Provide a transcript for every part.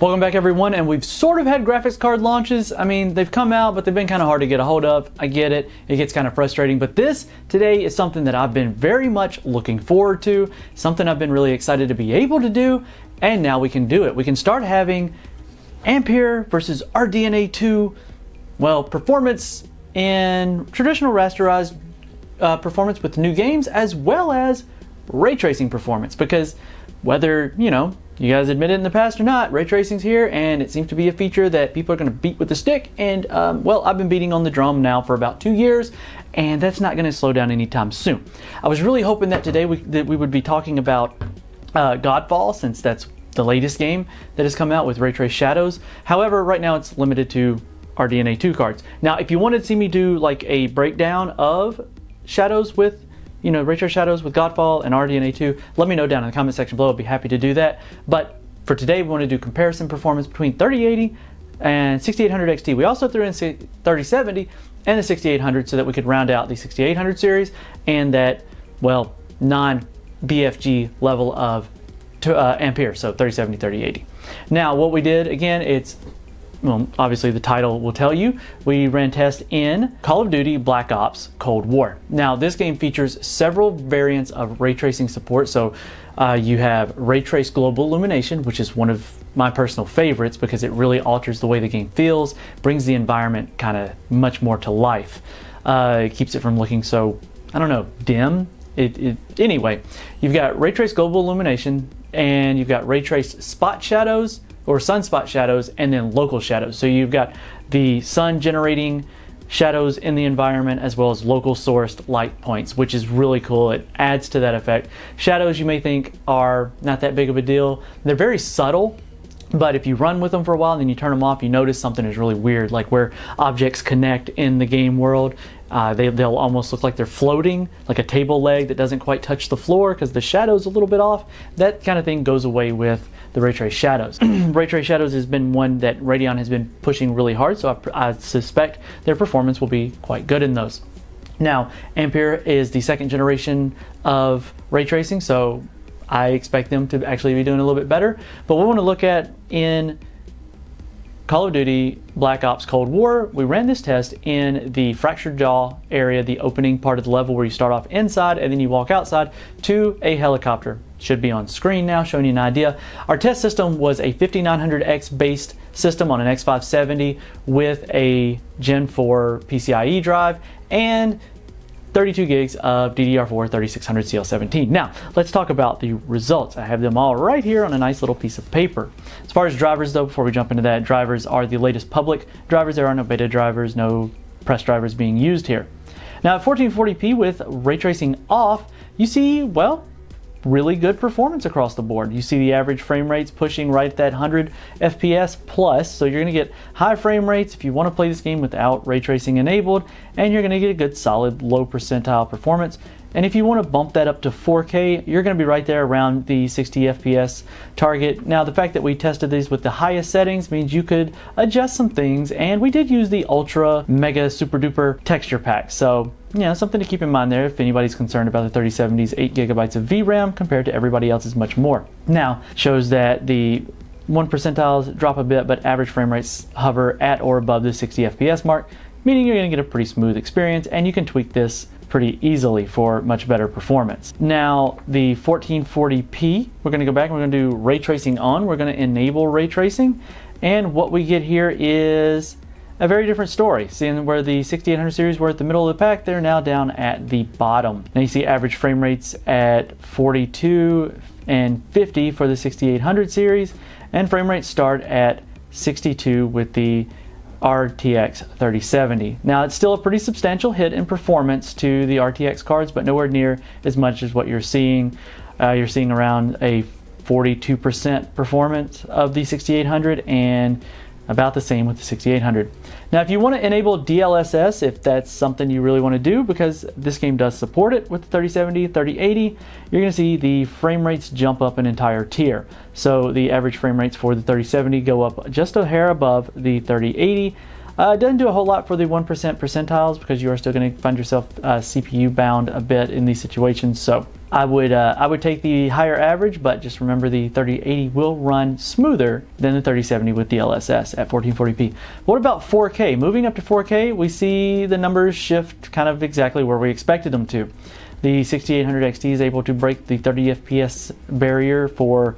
Welcome back everyone, and we've sort of had graphics card launches. I mean, they've come out, but they've been kind of hard to get a hold of. I get it. It gets kind of frustrating, but this today is something that I've been very much looking forward to, something I've been really excited to be able to do, and now we can do it. We can start having Ampere versus RDNA 2, well, performance in traditional rasterized performance with new games, as well as ray tracing performance, because whether, you guys admit it in the past or not, ray tracing's here, and it seems to be a feature that people are going to beat with the stick. And well, I've been beating on the drum now for about 2 years, and that's not going to slow down anytime soon. I was really hoping that today we would be talking about Godfall, since that's the latest game that has come out with ray trace shadows. However, right now it's limited to RDNA 2 cards. Now, if you wanted to see me do like a breakdown of shadows with ray trace shadows with Godfall and RDNA 2, let me know down in the comment section below. I'd be happy to do that. But for today, we want to do comparison performance between 3080 and 6800 XT. We also threw in 3070 and the 6800 so that we could round out the 6800 series and that, well, non-BFG level of Ampere, so 3070, 3080. Now, what we did, again, well, obviously the title will tell you, we ran tests in Call of Duty Black Ops Cold War. Now, this game features several variants of ray tracing support. So you have Ray Trace Global Illumination, which is one of my personal favorites because it really alters the way the game feels, brings the environment kind of much more to life. It keeps it from looking so, I don't know, dim. Anyway, you've got Ray Trace Global Illumination, and you've got Ray Trace Spot Shadows, or sunspot shadows, and then local shadows. So you've got the sun generating shadows in the environment as well as local sourced light points, which is really cool. It adds to that effect. Shadows, you may think, are not that big of a deal. They're very subtle, but if you run with them for a while and then you turn them off, you notice something is really weird, like where objects connect in the game world. They'll almost look like they're floating, like a table leg that doesn't quite touch the floor because the shadow's a little bit off. That kind of thing goes away with the Ray Trace Shadows. Ray Trace Shadows has been one that Radeon has been pushing really hard, so I suspect their performance will be quite good in those. Now, Ampere is the second generation of ray tracing, so I expect them to actually be doing a little bit better. But what we want to look at in Call of Duty Black Ops Cold War, we ran this test in the fractured jaw area, the opening part of the level where you start off inside and then you walk outside to a helicopter. Should be on screen now, showing you an idea. Our test system was a 5900X based system on an X570 with a Gen 4 PCIe drive and 32 gigs of DDR4 3600 CL17. Now, let's talk about the results. I have them all right here on a nice little piece of paper. As far as drivers though, before we jump into that, drivers are the latest public drivers. There are no beta drivers, no press drivers being used here. Now at 1440p with ray tracing off, you see, well, really good performance across the board. You see the average frame rates pushing right at that 100 FPS plus, so you're going to get high frame rates if you want to play this game without ray tracing enabled, and you're going to get a good solid low percentile performance. And if you want to bump that up to 4K, you're going to be right there around the 60 FPS target. Now, the fact that we tested these with the highest settings means you could adjust some things, and we did use the ultra mega super duper texture pack. So, something to keep in mind there if anybody's concerned about the 3070's 8 gigabytes of VRAM compared to everybody else's much more. Now, shows that the 1 percentiles drop a bit, but average frame rates hover at or above the 60 FPS mark, meaning you're going to get a pretty smooth experience, and you can tweak this pretty easily for much better performance. Now, the 1440p, we're going to go back and we're going to do ray tracing on. We're going to enable ray tracing, and what we get here is a very different story. Seeing where the 6800 series were at the middle of the pack, they're now down at the bottom. Now you see average frame rates at 42 and 50 for the 6800 series, and frame rates start at 62 with the RTX 3070. Now it's still a pretty substantial hit in performance to the RTX cards, but nowhere near as much as what you're seeing. You're seeing around a 42% performance of the 6800 and about the same with the 6800. Now, if you want to enable DLSS, if that's something you really want to do, because this game does support it with the 3070, 3080, you're going to see the frame rates jump up an entire tier. So the average frame rates for the 3070 go up just a hair above the 3080. It doesn't do a whole lot for the 1% percentiles because you are still going to find yourself CPU bound a bit in these situations. So I would take the higher average, but just remember the 3080 will run smoother than the 3070 with DLSS at 1440p. What about 4K? Moving up to 4K, we see the numbers shift kind of exactly where we expected them to. The 6800 XT is able to break the 30 FPS barrier for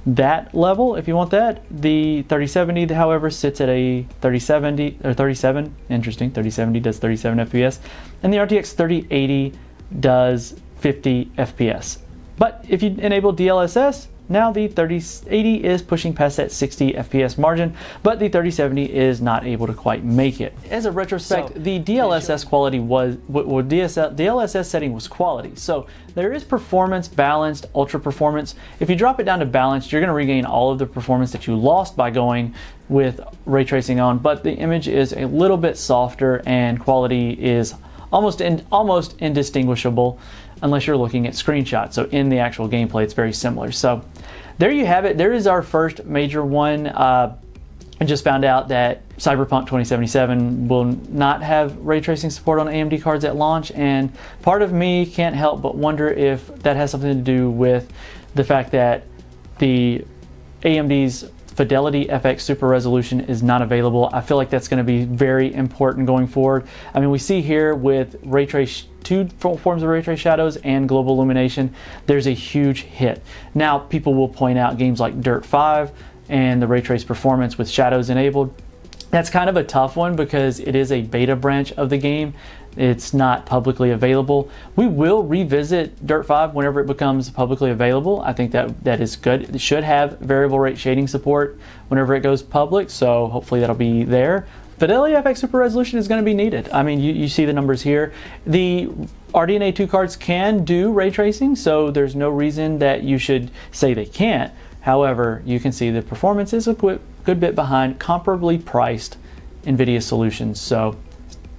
that level if you want that. The 3070, however, sits at a 3070 or 37. Interesting. 3070 does 37 FPS, and the RTX 3080 does 50 FPS. But if you enable DLSS, now the 3080 is pushing past that 60 FPS margin, but the 3070 is not able to quite make it. As a retrospect, the DLSS quality was, DLSS setting was quality. So there is performance, balanced, ultra performance. If you drop it down to balanced, you're going to regain all of the performance that you lost by going with ray tracing on, but the image is a little bit softer and quality is almost indistinguishable unless you're looking at screenshots. So in the actual gameplay, it's very similar. So there you have it. There is our first major one. I just found out that Cyberpunk 2077 will not have ray tracing support on AMD cards at launch, and part of me can't help but wonder if that has something to do with the fact that the AMD's Fidelity FX Super Resolution is not available. I feel like that's going to be very important going forward. I mean, we see here with ray trace, two forms of ray trace shadows and Global Illumination, there's a huge hit. Now, people will point out games like Dirt 5 and the ray trace performance with shadows enabled. That's kind of a tough one because it is a beta branch of the game. It's not publicly available. We will revisit Dirt 5 whenever it becomes publicly available. I think that is good. It should have variable rate shading support whenever it goes public, so hopefully that'll be there. Fidelity FX Super Resolution is going to be needed. I mean, you see the numbers here. The RDNA 2 cards can do ray tracing, so there's no reason that you should say they can't. However, you can see the performance is a good bit behind comparably priced NVIDIA solutions. So,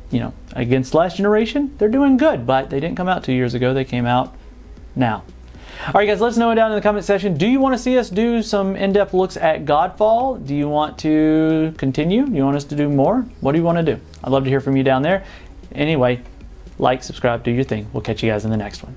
you know, against last generation, they're doing good, but they didn't come out 2 years ago. They came out now. All right, guys, let us know down in the comment section. Do you want to see us do some in-depth looks at Godfall? Do you want to continue? Do you want us to do more? What do you want to do? I'd love to hear from you down there. Anyway, like, subscribe, do your thing. We'll catch you guys in the next one.